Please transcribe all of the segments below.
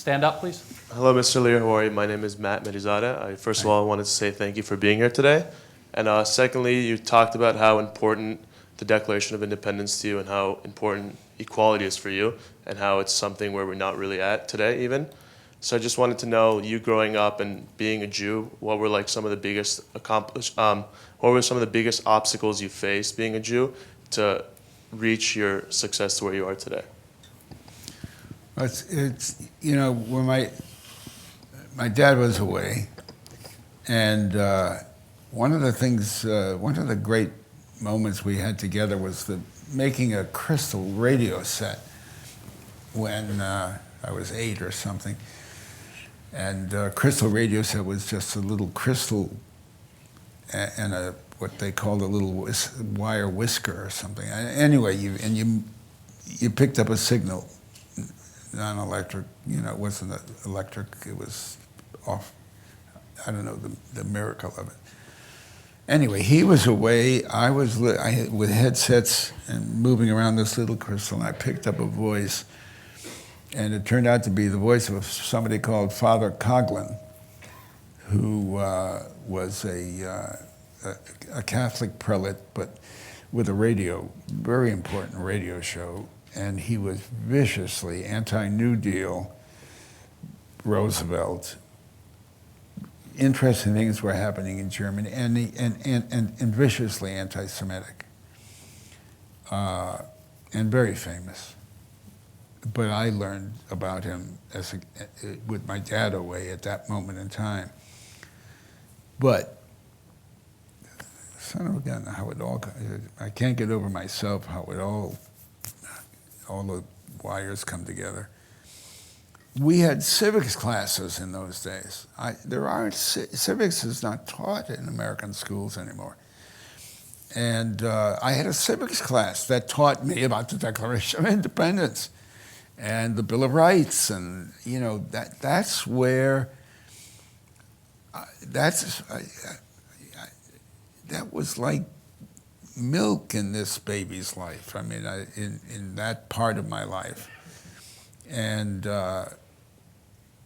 stand up, please. Hello, Mr. Lear. How are you? My name is Matt Medizada. First of all, I wanted to say thank you for being here today. And secondly, you talked about how important the Declaration of Independence to you and how important equality is for you and how it's something where we're not really at today even. So I just wanted to know, you growing up and being a Jew, what were like some of the biggest what were some of the biggest obstacles you faced being a Jew to reach your success to where you are today? It's you know, when my dad was away, and one of the great moments we had together was making a crystal radio set when I was 8 or something. And crystal radio set was just a little crystal and what they called a little wire whisker or something. Anyway, you picked up a signal, non-electric. You know, it wasn't electric. It was off. I don't know the miracle of it. Anyway, he was away. I was with headsets and moving around this little crystal, and I picked up a voice. And it turned out to be the voice of somebody called Father Coughlin, who was a Catholic prelate, but with a very important radio show. And he was viciously anti-New Deal, Roosevelt. Interesting things were happening in Germany, and viciously anti-Semitic, and very famous. But I learned about him with my dad away at that moment in time. But, son of a gun, how it all, I can't get over myself how it all the wires come together. We had civics classes in those days. Civics is not taught in American schools anymore. And I had a civics class that taught me about the Declaration of Independence and the Bill of Rights, and you know that's where that was like milk in this baby's life. I mean, in that part of my life, and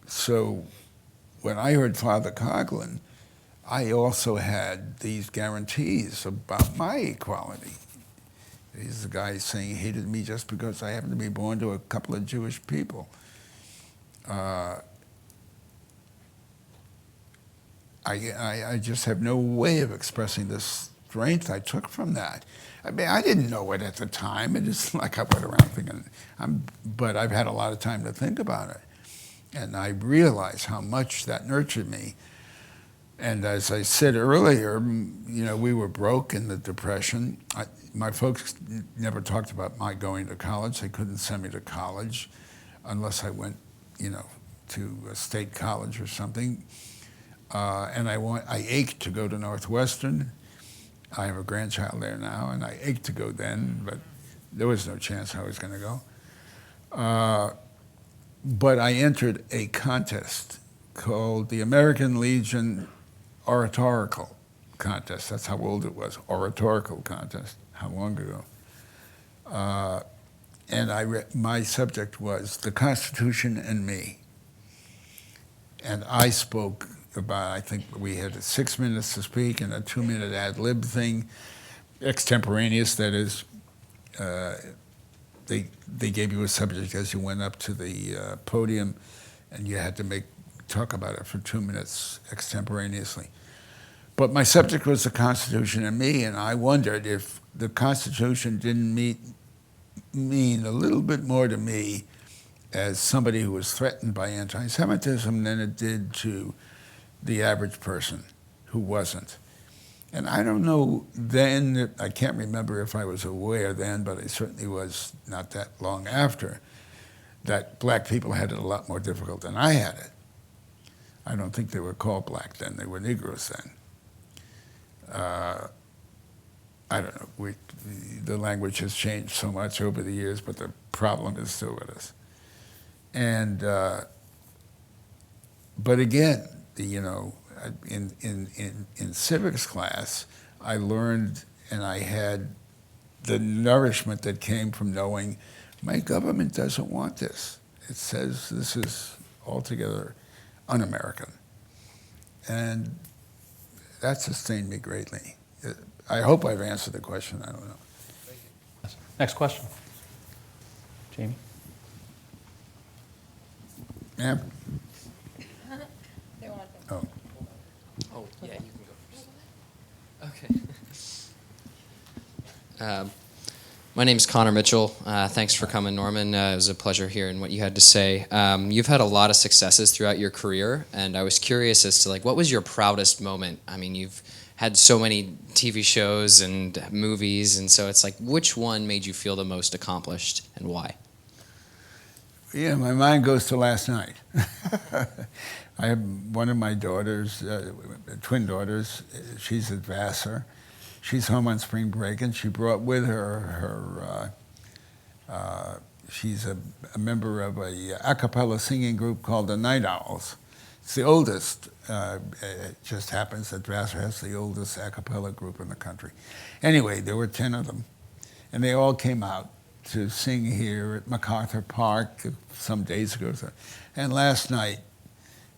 so when I heard Father Coughlin, I also had these guarantees about my equality. He's the guy saying he hated me just because I happened to be born to a couple of Jewish people. I just have no way of expressing the strength I took from that. I mean, I didn't know it at the time. It is like I went around thinking, but I've had a lot of time to think about it. And I realize how much that nurtured me. And as I said earlier, you know, we were broke in the Depression. My folks never talked about my going to college. They couldn't send me to college unless I went, you know, to a state college or something. And I ached to go to Northwestern. I have a grandchild there now, and I ached to go then, but there was no chance I was going to go. But I entered a contest called the American Legion Oratorical Contest. That's how old it was, oratorical contest. How long ago? And my subject was the Constitution and me. And I spoke about, I think we had 6 minutes to speak and a 2-minute ad lib thing, extemporaneous, that is. They gave you a subject as you went up to the podium, and you had to talk about it for 2 minutes extemporaneously. But my subject was the Constitution and me, and I wondered if the Constitution didn't mean a little bit more to me as somebody who was threatened by anti-Semitism than it did to the average person who wasn't. And I don't know then, I can't remember if I was aware then, but I certainly was not that long after, that black people had it a lot more difficult than I had it. I don't think they were called black then, they were Negroes then. I don't know, the language has changed so much over the years, but the problem is still with us. And, but again, you know, in civics class, I learned, and I had the nourishment that came from knowing my government doesn't want this. It says this is altogether un-American. And that sustained me greatly. I hope I've answered the question. I don't know. Next question. Jamie? Ma'am? They want to. Oh. Oh, yeah, you can go first. Okay. My name's Connor Mitchell. Thanks for coming, Norman. It was a pleasure hearing what you had to say. You've had a lot of successes throughout your career, and I was curious as to, like, what was your proudest moment? I mean, you've had so many TV shows and movies, and so it's like, which one made you feel the most accomplished, and why? Yeah, my mind goes to last night. I have one of my daughters, twin daughters. She's at Vassar. She's home on spring break, and she brought with her she's a member of a cappella singing group called the Night Owls. It's the oldest. It just happens that Vassar has the oldest a cappella group in the country. Anyway, there were 10 of them, and they all came out to sing here at MacArthur Park some days ago. And last night,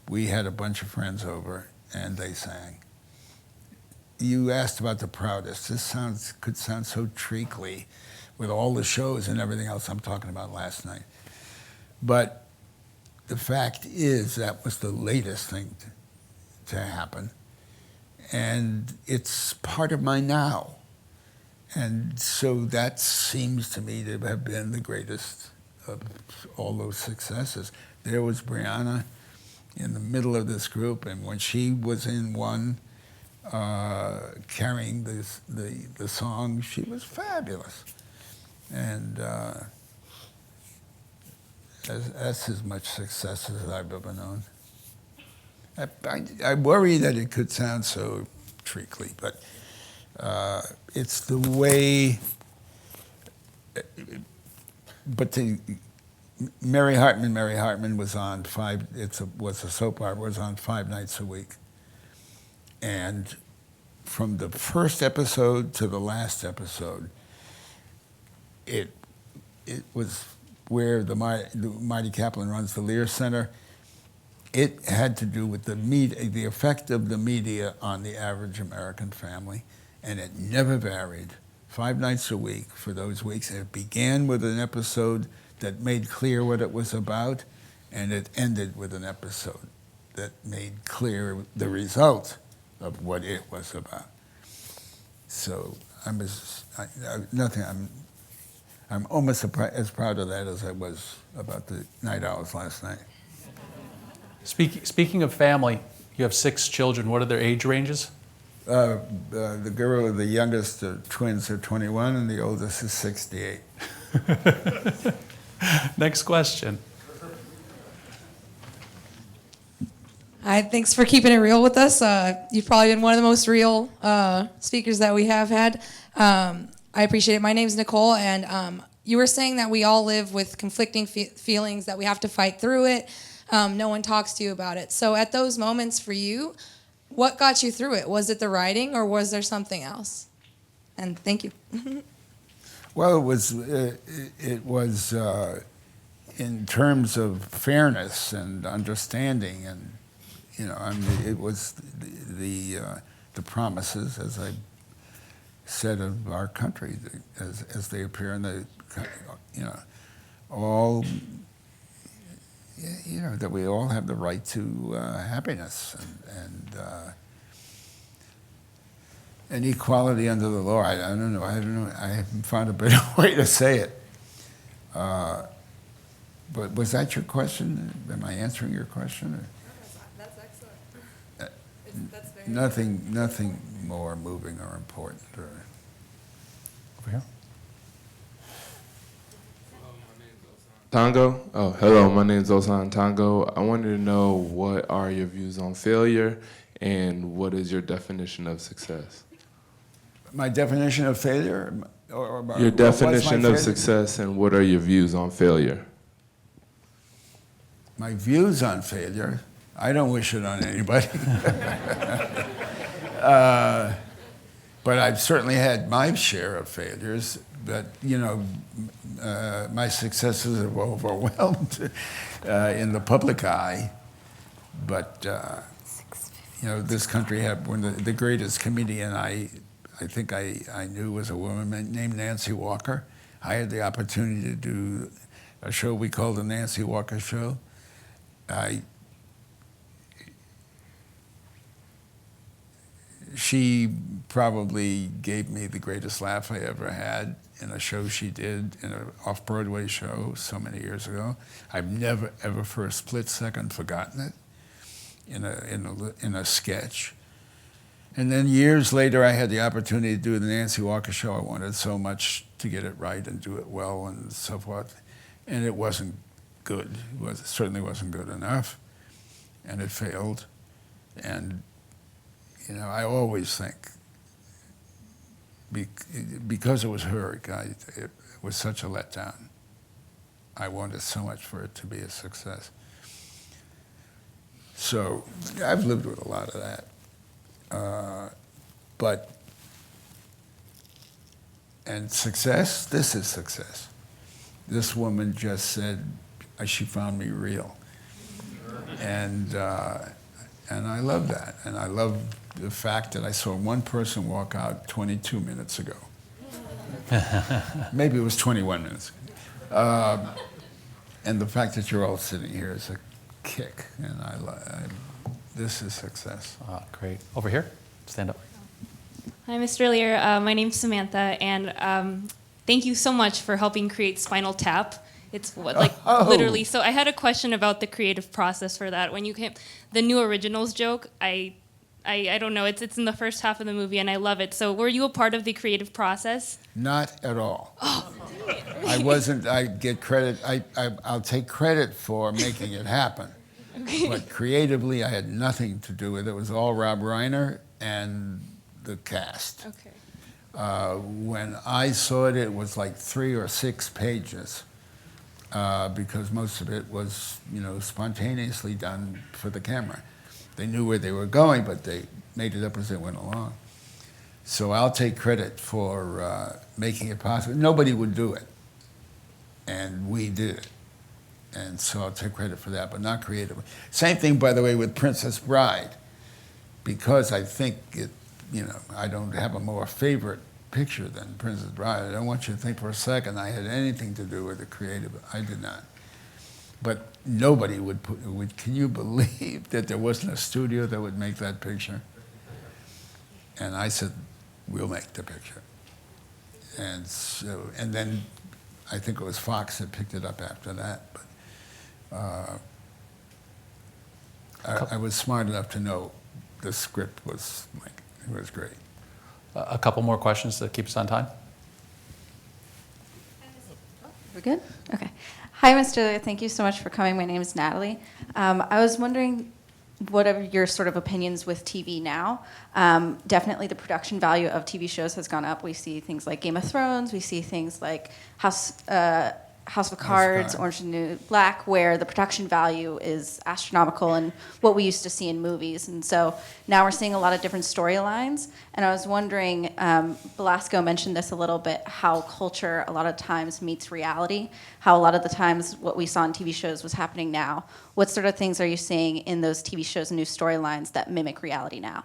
we had a bunch of friends over, and they sang. You asked about the proudest. This could sound so treacly with all the shows and everything else I'm talking about last night. But the fact is that was the latest thing to happen. And it's part of my now. And so that seems to me to have been the greatest of all those successes. There was Brianna in the middle of this group, and when she was in one, carrying the song, she was fabulous. And that's as much success as I've ever known. I worry that it could sound so treacly, but it's the way. But Mary Hartman was on was a soap opera, was on 5 nights a week. And from the first episode to the last episode, it was where the Marty Kaplan runs the Lear Center. It had to do with the effect of the media on the average American family, and it never varied. 5 nights a week for those weeks. It began with an episode that made clear what it was about, and it ended with an episode that made clear the result of what it was about. So I'm almost as proud of that as I was about the Night Owls last night. Speaking of family, you have 6 children. What are their age ranges? The youngest twins are 21, and the oldest is 68. Next question. Hi, thanks for keeping it real with us. You've probably been one of the most real speakers that we have had. I appreciate it. My name's Nicole, and you were saying that we all live with conflicting feelings, that we have to fight through it. No one talks to you about it. So at those moments for you, what got you through it? Was it the writing, or was there something else? And thank you. Well, it was in terms of fairness and understanding, and it was the promises, as I said, of our country, as they appear in the, all, that we all have the right to happiness and equality under the law. I don't know. I haven't found a better way to say it. But was that your question? Am I answering your question? Or? That's excellent. That's very Nothing more moving or important. Over here. Tango? Oh, hello, my name is Osan Tango. I wanted to know, what are your views on failure, and what is your definition of success? My definition of failure? Or Your definition of success, and what are your views on failure? My views on failure? I don't wish it on anybody. But I've certainly had my share of failures. But my successes have overwhelmed in the public eye. But this country had one of the greatest comedian I think I knew was a woman named Nancy Walker. I had the opportunity to do a show we called the Nancy Walker Show. She probably gave me the greatest laugh I ever had in a show she did, in an off-Broadway show so many years ago. I've never, ever for a split second forgotten it in a sketch. And then years later, I had the opportunity to do the Nancy Walker Show. I wanted so much to get it right and do it well and so forth. And it wasn't good. It certainly wasn't good enough. And it failed. And I always think, because it was her, it was such a letdown. I wanted so much for it to be a success. So I've lived with a lot of that. And success, this is success. This woman just said, she found me real. And I love that. And I love the fact that I saw one person walk out 22 minutes ago. Maybe it was 21 minutes. And the fact that you're all sitting here is a kick. And this is success. Great. Over here, stand up. Hi, Mr. Lear. My name's Samantha, and thank you so much for helping create Spinal Tap. It's literally. So I had a question about the creative process for that. When you came, the new originals joke, I don't know. It's in the first half of the movie, and I love it. So were you a part of the creative process? Not at all. Oh. I wasn't. I get credit. I'll take credit for making it happen. Okay. But creatively, I had nothing to do with it. It was all Rob Reiner and the cast. Okay. When I saw it, it was like 3 or 6 pages because most of it was, spontaneously done for the camera. They knew where they were going, but they made it up as they went along. So I'll take credit for making it possible. Nobody would do it, and we did it. And so I'll take credit for that, but not creatively. Same thing, by the way, with Princess Bride, because I think I don't have a more favorite picture than Princess Bride. I don't want you to think for a second I had anything to do with the creative. I did not. But nobody would can you believe that there wasn't a studio that would make that picture? And I said, we'll make the picture. And then I think it was Fox that picked it up after that. But I was smart enough to know the script was it was great. A couple more questions to keep us on time. We're good? Okay. Hi, Mr. Lear. Thank you so much for coming. My name is Natalie. I was wondering, what are your sort of opinions with TV now? Definitely the production value of TV shows has gone up. We see things like Game of Thrones. We see things like House of Cards, Orange is the New Black, where the production value is astronomical and what we used to see in movies. And so now we're seeing a lot of different storylines. And I was wondering, Belasco mentioned this a little bit, how culture a lot of times meets reality, how a lot of the times what we saw in TV shows was happening now. What sort of things are you seeing in those TV shows and new storylines that mimic reality now?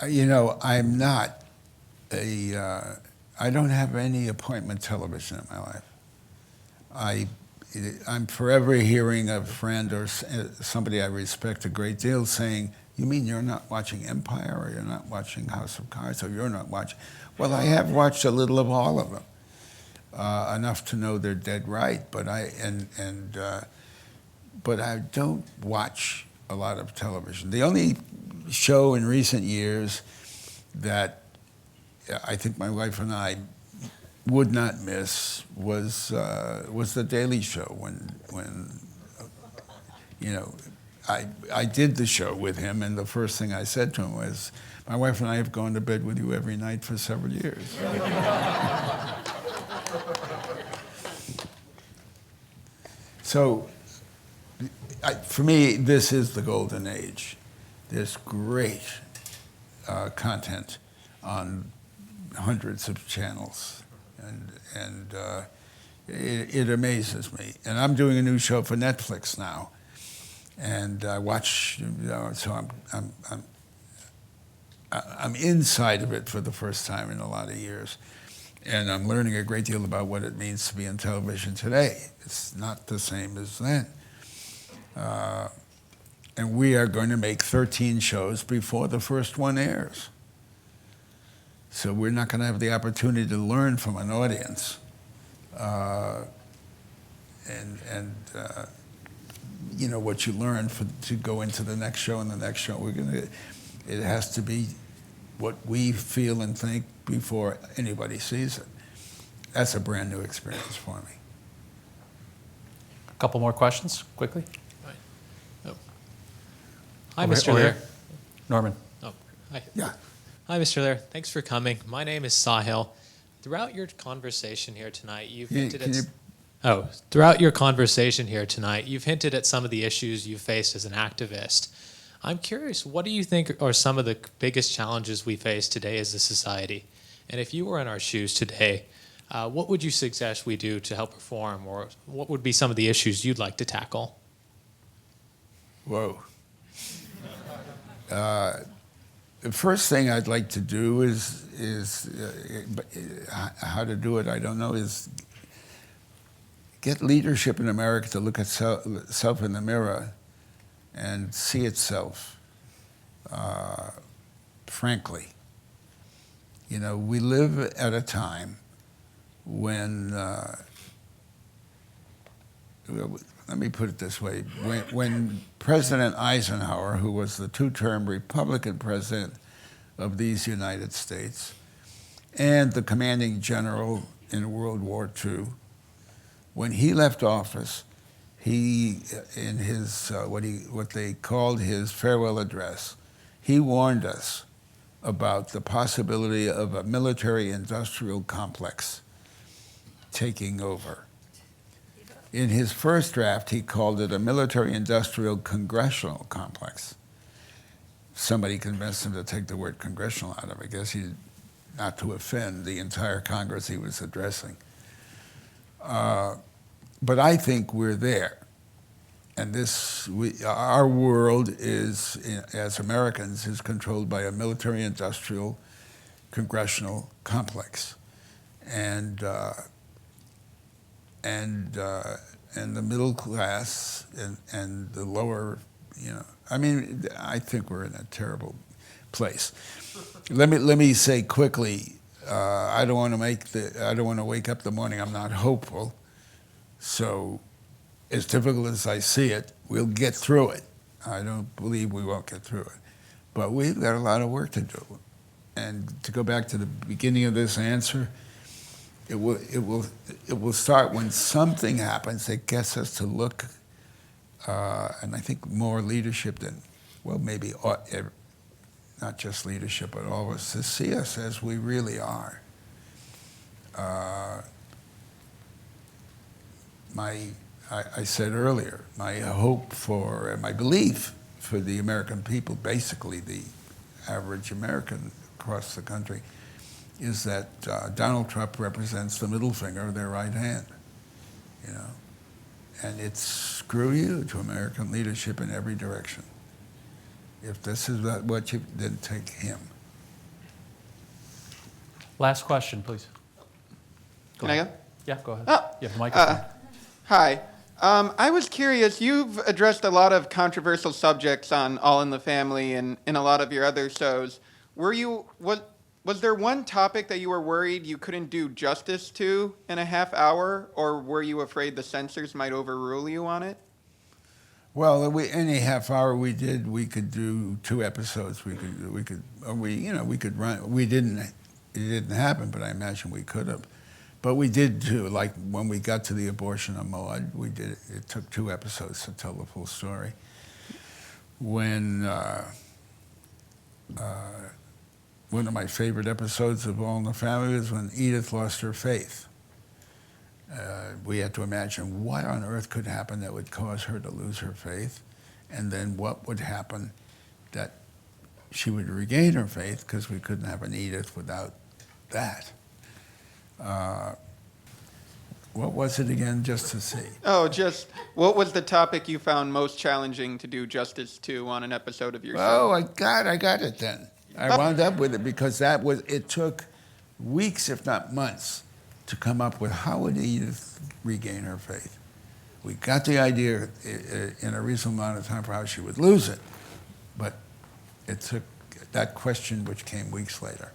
I'm not I don't have any appointment television in my life. I'm forever hearing a friend or somebody I respect a great deal saying, you mean you're not watching Empire, or you're not watching House of Cards, or you're not watching... Well, I have watched a little of all of them, enough to know they're dead right, but I don't watch a lot of television. The only show in recent years that I think my wife and I would not miss was the Daily Show. When I did the show with him, and the first thing I said to him was, "My wife and I have gone to bed with you every night for several years." So, for me, this is the golden age. There's great content on hundreds of channels, and it amazes me. And I'm doing a new show for Netflix now, and I watch. So I'm inside of it for the first time in a lot of years, and I'm learning a great deal about what it means to be in television today. It's not the same as then. And we are going to make 13 shows before the first one airs. So we're not going to have the opportunity to learn from an audience. You know, what you learn to go into the next show and the next show. It has to be what we feel and think before anybody sees it. That's a brand new experience for me. A couple more questions, quickly. Hi, Over Mr. here. Lear. Norman. Oh, hi. Yeah. Hi, Mr. Lear. Thanks for coming. My name is Sahil. Throughout your conversation here tonight, you've hinted at throughout your conversation here tonight, you've hinted at some of the issues you faced as an activist. I'm curious, what do you think are some of the biggest challenges we face today as a society? And if you were in our shoes today, what would you suggest we do to help reform, or what would be some of the issues you'd like to tackle? Whoa. The first thing I'd like to do is how to do it, I don't know, is get leadership in America to look at self in the mirror and see itself, frankly. You know, we live at a time when, let me put it this way, when President Eisenhower, who was the two-term Republican president of these United States, and the commanding general in World War II, when he left office, he, in his, what they called his farewell address, he warned us about the possibility of a military-industrial complex taking over. In his first draft, he called it a military-industrial congressional complex. Somebody convinced him to take the word congressional out of it. I guess not to offend the entire Congress he was addressing. But I think we're there. And our world is, as Americans, is controlled by a military-industrial congressional complex. And the middle class and the lower, you know, I mean, I think we're in a terrible place. Let me say quickly, I don't want to wake up the morning. I'm not hopeful. So, as difficult as I see it, we'll get through it. I don't believe we won't get through it, but we've got a lot of work to do. And to go back to the beginning of this answer, it will start when something happens that gets us to look, and I think more leadership than, well, maybe not just leadership, but all of us, to see us as we really are. I said earlier, my hope for, my belief for the American people, basically the average American across the country, is that Donald Trump represents the middle finger of their right hand, you know, and it's screw you to American leadership in every direction. If this is what you, then take him. Last question, please. Can I go? Yeah, go ahead. Oh, You have the microphone. Hi. I was curious, you've addressed a lot of controversial subjects on All in the Family and in a lot of your other shows. Was there one topic that you were worried you couldn't do justice to in a half hour, or were you afraid the censors might overrule you on it? Well, any half hour we could do 2 episodes. We could run. It didn't happen, but I imagine we could have. But we did too. Like when we got to the abortion of Maud, we did it. It took 2 episodes to tell the full story. When one of my favorite episodes of All in the Family was when Edith lost her faith. We had to imagine what on earth could happen that would cause her to lose her faith, and then what would happen that she would regain her faith because we couldn't have an Edith without that. What was it again, just to see? Oh, just what was the topic you found most challenging to do justice to on an episode of your show? Oh, I got it then. I wound up with it because it took weeks, if not months, to come up with how would Edith regain her faith. We got the idea in a reasonable amount of time for how she would lose it, but it took that question, which came weeks later.